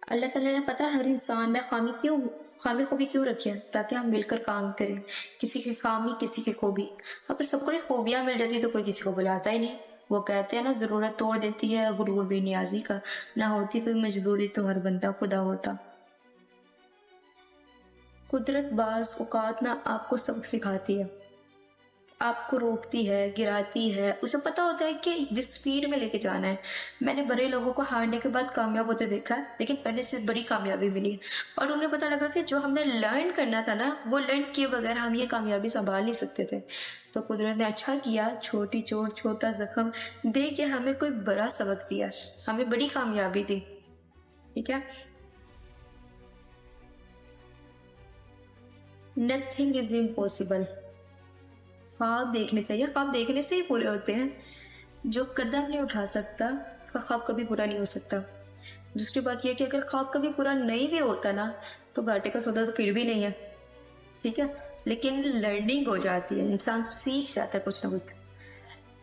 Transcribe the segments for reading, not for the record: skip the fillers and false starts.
اللہ تعالیٰ نے پتا ہر انسان میں خامی خوبی کیوں رکھی ہے، تاکہ ہم مل کر کام کریں. کسی کی خامی کسی کی خوبی. اگر سب کو ہی خوبیاں مل جاتی تو کوئی کسی کو بلاتا ہی نہیں. وہ کہتے ہیں نا، ضرورت توڑ دیتی ہے غرور بے نیازی کا. نہ ہوتی کوئی مجبوری تو ہر بندہ خدا ہوتا. قدرت بعض اوقات نہ آپ کو سبق سکھاتی ہے، آپ کو روکتی ہے، گراتی ہے. اسے پتا ہوتا ہے کہ جس سپیڈ میں لے کے جانا ہے. میں نے بڑے لوگوں کو ہارنے کے بعد کامیاب ہوتے دیکھا ہے، لیکن پہلے سے بڑی کامیابی ملی اور انہیں پتا لگا کہ جو ہم نے لرن کرنا تھا نا، وہ لرن کیے بغیر ہم یہ کامیابی سنبھال نہیں سکتے تھے. تو قدرت نے اچھا کیا، چھوٹی چوٹ چھوٹا زخم دے کے ہمیں کوئی بڑا سبق دیا، ہمیں بڑی کامیابی دی. ٹھیک ہے. Nothing is impossible. خواب دیکھنے چاہیے، خواب دیکھنے سے ہی پورے ہوتے ہیں. جو قدم نہیں اٹھا سکتا اس کا خواب کبھی پورا نہیں ہو سکتا. دوسری بات یہ کہ اگر خواب کبھی پورا نہیں بھی ہوتا نا، تو گھاٹے کا سودا تو پھر بھی نہیں ہے. ٹھیک ہے. لیکن لرننگ ہو جاتی ہے، انسان سیکھ جاتا ہے کچھ نہ کچھ.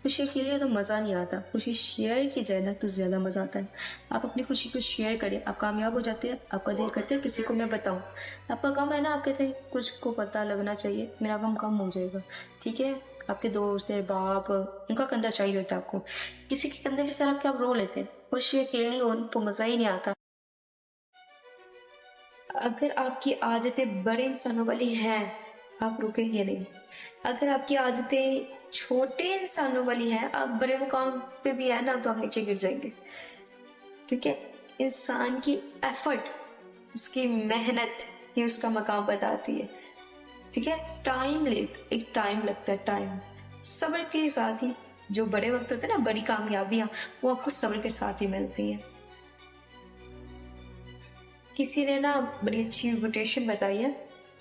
خوشی کے لیے تو مزہ نہیں آتا، خوشی شیئر کی جائے نا تو زیادہ مزہ آتا ہے. آپ اپنی خوشی کو شیئر کریں. آپ کامیاب ہو جاتے ہیں، آپ کا دل کرتے ہیں کسی کو میں بتاؤں. آپ کا غم ہے نا، آپ کہتے ہیں کچھ کو پتہ لگنا چاہیے، میرا غم کم ہو جائے گا. ٹھیک ہے. آپ کے دوست ہے، باپ، ان کا کندھا چاہیے ہوتا ہے آپ کو. کسی کے کندھے کے سر آپ کے آپ رو لیتے ہیں. خوشی اکیلی ہو تو مزہ ہی نہیں آتا. اگر آپ کی عادتیں بڑے انسانوں والی ہیں، آپ رکیں گے نہیں. اگر آپ کی عادتیں چھوٹے انسانوں والی ہیں، آپ بڑے مقام پہ بھی ہیں نا تو آپ نیچے گر جائیں گے. ٹھیک ہے. انسان کی ایفرٹ، اس کی محنت ہی اس کا مقام بتاتی ہے. ٹھیک ہے. ٹائم ایک ٹائم لگتا ہے، ٹائم. صبر کے ساتھ ہی جو بڑے وقت ہوتے ہیں نا، بڑی کامیابیاں، وہ آپ کو صبر کے ساتھ ہی ملتی ہیں. کسی نے نا بڑی اچھی کوٹیشن بتائی ہے،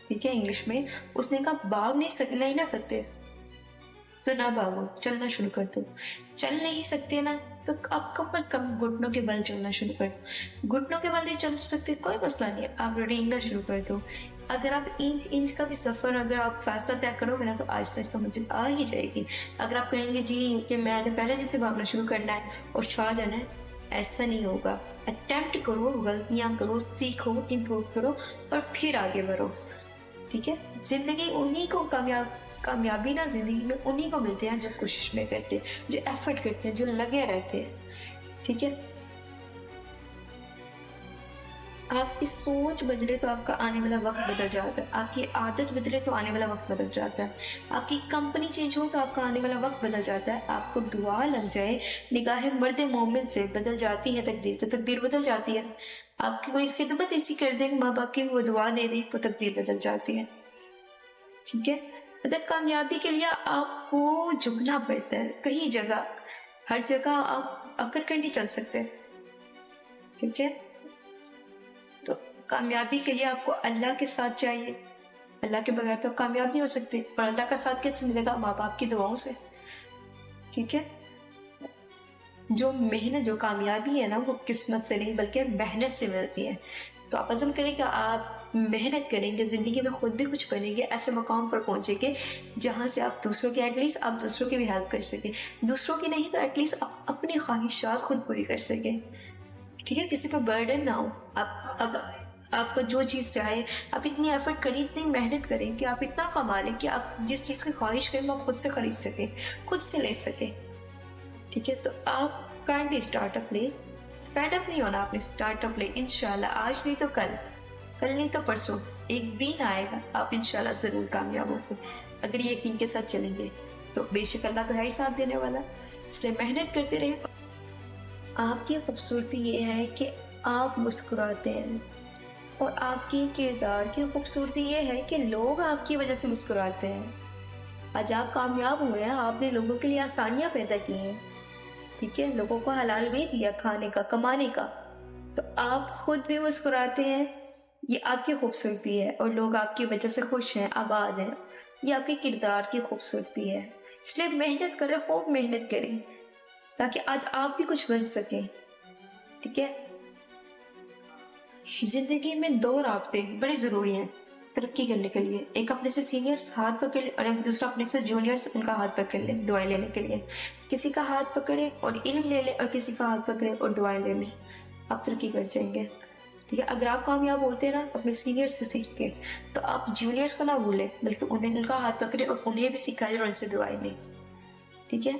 ٹھیک ہے، انگلش میں. اس نے کہا بھاگ نہیں نہ سکتے تو نہ بھاگو، چلنا شروع کر دو. چل نہیں سکتے نا تو آپ کم از کم گھٹنوں کے بل چلنا شروع کر دو. گھٹنوں کے بل نہیں چل سکتے کوئی مسئلہ نہیں ہے، آپ رینگنا شروع کر دو. اگر آپ انچ کا بھی سفر اگر آپ فاصلہ طے کرو گے نا تو آہستہ آہستہ منزل آ ہی جائے گی. اگر آپ کہیں گے جی کہ میں نے پہلے جیسے بھاگنا شروع کرنا ہے اور چھا جانا ہے، ایسا نہیں ہوگا. اٹیمپٹ کرو، غلطیاں کرو، سیکھو، امپروو کرو اور پھر آگے بڑھو. ٹھیک ہے. زندگی انہی کو کامیابی نا زندگی میں انہی کو ملتے ہیں جو کوشش میں کرتے ہیں، جو ایفرٹ کرتے ہیں، جو لگے رہتے ہیں. ٹھیک ہے. آپ کی سوچ بدلے تو آپ کا آنے والا وقت بدل جاتا ہے. آپ کی عادت بدلے تو آنے والا وقت بدل جاتا ہے. آپ کی کمپنی چینج ہو تو آپ کا آنے والا وقت بدل جاتا ہے. آپ کو دعا لگ جائے نگاہ مرد مومن سے، بدل جاتی ہے تقدیر، تو تقدیر بدل جاتی ہے. آپ کی کوئی خدمت ایسی کر دے ماں باپ کی، وہ دعا دے دے تو تقدیر بدل جاتی ہے. ٹھیک ہے. مطلب کامیابی کے لیے آپ کو جھکنا پڑتا ہے کئی جگہ، ہر جگہ آپ اکڑ کر نہیں چل سکتے. ٹھیک ہے. تو کامیابی کے لیے آپ کو اللہ کے ساتھ چاہیے. اللہ کے بغیر تو کامیاب نہیں ہو سکتے. اور اللہ کا ساتھ کیسے ملے گا؟ ماں باپ کی دعاؤں سے. ٹھیک ہے. جو محنت، جو کامیابی ہے نا، وہ قسمت سے نہیں بلکہ محنت سے ملتی ہے. تو آپ عزم کریں کہ آپ محنت کریں گے، زندگی میں خود بھی کچھ بنیں گے، ایسے مقام پر پہنچیں گے جہاں سے آپ دوسروں کی ایٹ لیسٹ آپ دوسروں کی بھی ہیلپ کر سکیں. دوسروں کی نہیں تو ایٹ لیسٹ آپ اپنی خواہشات خود پوری کر سکیں. ٹھیک ہے. کسی پر برڈن نہ ہو. آپ کو جو چیز چاہے، آپ اتنی ایفرٹ کریں، اتنی محنت کریں کہ آپ اتنا کما لیں کہ آپ جس چیز کی خواہش کریں وہ آپ خود سے خرید سکیں، خود سے لے سکیں. ٹھیک ہے. تو آپ کائنڈلی اسٹارٹ اپ لیں. فیڈ اپ نہیں ہونا، آپ نے اسٹارٹ اپ لیں. انشاءاللہ آج نہیں تو کل نہیں تو پرسوں ایک دن آئے گا، آپ انشاءاللہ ضرور کامیاب ہوتے. اگر یہ یقین کے ساتھ چلیں گے تو بے شک اللہ تو ہے ہی ساتھ دینے والا. اس لیے محنت کرتے رہے. آپ کی خوبصورتی یہ ہے کہ آپ مسکراتے ہیں، اور آپ کی کردار کی خوبصورتی یہ ہے کہ لوگ آپ کی وجہ سے مسکراتے ہیں. آج آپ کامیاب ہوئے ہیں، آپ نے لوگوں کے لیے آسانیاں پیدا کی ہیں. ٹھیک ہے. لوگوں کو حلال بھی دیا کھانے کا، کمانے کا، تو آپ خود بھی مسکراتے ہیں. یہ آپ کی خوبصورتی ہے، اور لوگ آپ کی وجہ سے خوش ہیں، آباد ہیں. یہ آپ کے کردار کی خوبصورتی ہے. اس لیے محنت کریں، خوب محنت کریں تاکہ آج آپ بھی کچھ بن سکیں. ٹھیک ہے. زندگی میں دو رابطے بڑے ضروری ہیں ترقی کرنے کے لیے. ایک اپنے سے سینئرز ہاتھ پکڑ لے، اور ایک دوسرا اپنے سے جونیئرز ان کا ہاتھ پکڑ لے دعائیں لینے کے لیے. کسی کا ہاتھ پکڑے اور علم لے لے، اور کسی کا ہاتھ پکڑے اور دعائیں لے لے. آپ ترقی کر جائیں گے. ٹھیک ہے. اگر آپ کامیاب ہوتے ہیں نا اپنے سینئر سے سیکھ کے, تو آپ جونیئرس کو نہ بھولیں, بلکہ انہیں ان کا ہاتھ پکڑے اور انہیں بھی سکھائیں اور ان سے دعائیں لیں. ٹھیک ہے.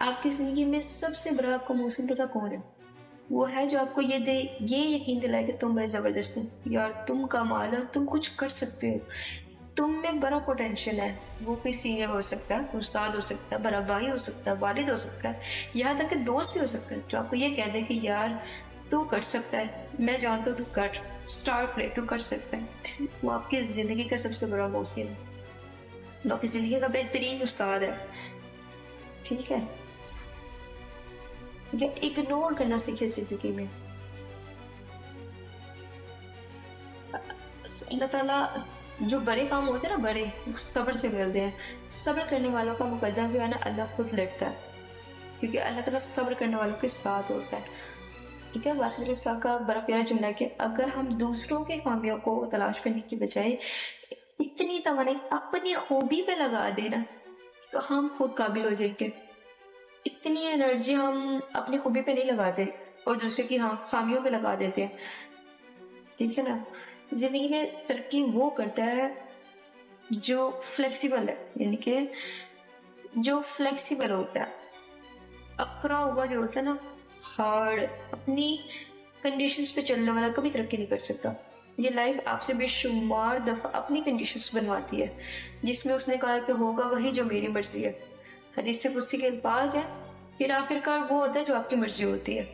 آپ کی زندگی میں سب سے بڑا آپ کا موسم پتہ کون ہے؟ وہ ہے جو آپ کو یہ یقین دلائے کہ تم بڑے زبردست ہو, یار تم کمال ہو, تم کچھ کر سکتے ہو, تم میں بڑا پوٹینشیل ہے. وہ کوئی سینئر ہو سکتا ہے, استاد ہو سکتا ہے, بڑا بھائی ہو سکتا ہے, والد ہو سکتا ہے, یہاں تک کہ دوست بھی ہو سکتا ہے, جو آپ کو یہ کہہ دے کہ یار تو کر سکتا ہے, میں جانتا ہوں تو کر, اسٹارٹ لے, تو کر سکتا ہے. وہ آپ کی زندگی کا سب سے بڑا موسم ہے, وہ آپ کی زندگی کا بہترین استاد ہے. ٹھیک ہے. ٹھیک ہے. اگنور کرنا سیکھے زندگی میں. اللہ تعالیٰ جو بڑے کام ہوتے ہیں نا, بڑے صبر سے ملتے ہیں. صبر کرنے والوں کا مقدمہ بھی ہے نا, اللہ خود لڑتا ہے, کیونکہ اللہ تعالیٰ صبر کرنے والوں کے ساتھ ہوتا ہے. ٹھیک ہے. واسف علی صاحب کا بڑا پیارا جملہ ہے کہ اگر ہم دوسروں کے خامیوں کو تلاش کرنے کی بجائے اتنی توانائی اپنی خوبی پہ لگا دینا, تو ہم خود قابل ہو جائیں گے. اتنی انرجی ہم اپنی خوبی پہ نہیں لگاتے اور دوسرے کی خامیوں پہ لگا دیتے ہیں. ٹھیک ہے نا. زندگی میں ترقی وہ کرتا ہے جو فلیکسیبل ہے, یعنی کہ جو فلیکسیبل ہوتا ہے. اکڑا ہوا جو ہوتا ہے نا, ہارڈ, اپنی کنڈیشنز پہ چلنے والا کبھی ترقی نہیں کر سکتا. یہ لائف آپ سے بے شمار دفعہ اپنی کنڈیشنز بنواتی ہے, جس میں اس نے کہا کہ ہوگا وہی جو میری مرضی ہے. حدیث قدسی کے الفاظ ہیں, پھر آخرکار وہ ہوتا ہے جو آپ کی مرضی ہوتی ہے.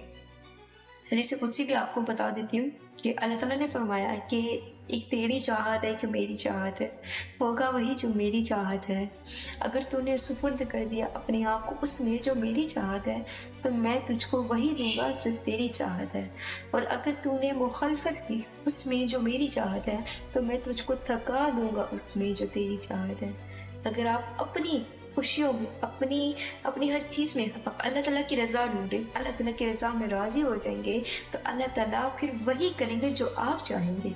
حدیث قدسی بھی آپ کو بتا دیتی ہوں کہ اللہ تعالیٰ نے فرمایا کہ ایک تیری چاہت ہے, ایک میری چاہت ہے, ہوگا وہی جو میری چاہت ہے. اگر تو نے سپرد کر دیا اپنے آپ کو اس میں جو میری چاہت ہے, تو میں تجھ کو وہی دوں گا جو تیری چاہت ہے. اور اگر تو نے مخالفت کی اس میں جو میری چاہت ہے, تو میں تجھ کو تھکا دوں گا اس میں جو تیری چاہت ہے. اگر آپ اپنی خوشیوں میں, اپنی ہر چیز میں اللہ تعالیٰ کی رضا ڈھونڈیں, اللہ تعالیٰ کی رضا میں راضی ہو جائیں گے, تو اللہ تعالیٰ پھر وہی کریں گے جو آپ چاہیں گے.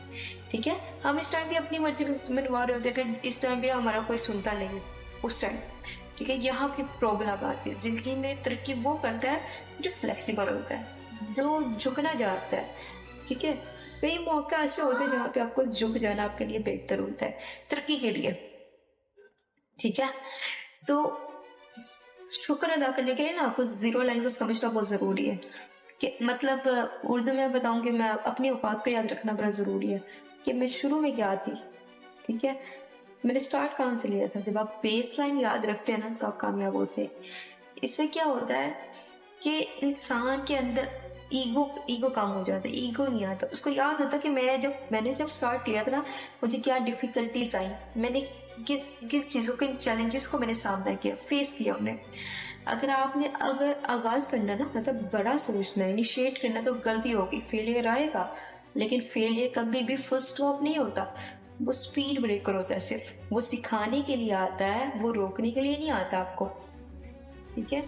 ٹھیک ہے. ہم اس ٹائم بھی اپنی مرضی منوا رہے ہوتے ہیں کہ اس ٹائم بھی ہمارا کوئی سنتا نہیں اس ٹائم. ٹھیک ہے. یہاں کی پرابلم آتی ہے. زندگی میں ترقی وہ کرتا ہے جو فلیکسیبل ہوتا ہے, جو جھکنا جانتا ہے. ٹھیک ہے. کئی موقع ایسے ہوتے ہیں جہاں پہ آپ کو جھک جانا آپ کے لیے بہتر ہوتا ہے ترقی کے لیے. ٹھیک ہے. تو شکر ادا کرنے کے لیے نا آپ کو زیرو لائن کو سمجھنا بہت ضروری ہے. کہ مطلب اردو میں بتاؤں کہ میں اپنی اوقات کو یاد رکھنا بڑا ضروری ہے کہ میں شروع میں کیا تھی. ٹھیک ہے. میں نے سٹارٹ کہاں سے لیا تھا. جب آپ بیس لائن یاد رکھتے ہیں نا تو آپ کامیاب ہوتے ہیں. اس سے کیا ہوتا ہے کہ انسان کے اندر ایگو کام ہو جاتا ہے. ایگو نہیں آتا, اس کو یاد ہوتا کہ میں نے جب سٹارٹ کیا تھا نا, مجھے کیا ڈیفیکلٹیز آئیں, میں نے کس چیزوں کے چیلنجز کو میں نے سامنا کیا, فیس کیا انہیں. اگر آغاز کرنا نا مطلب بڑا سوچنا, انیشیٹ کرنا, تو غلطی ہوگی, فیلئر آئے گا. لیکن فیلئر کبھی بھی فل سٹاپ نہیں ہوتا, وہ سپیڈ بریکر ہوتا ہے. صرف وہ سکھانے کے لیے آتا ہے, وہ روکنے کے لیے نہیں آتا آپ کو. ٹھیک ہے.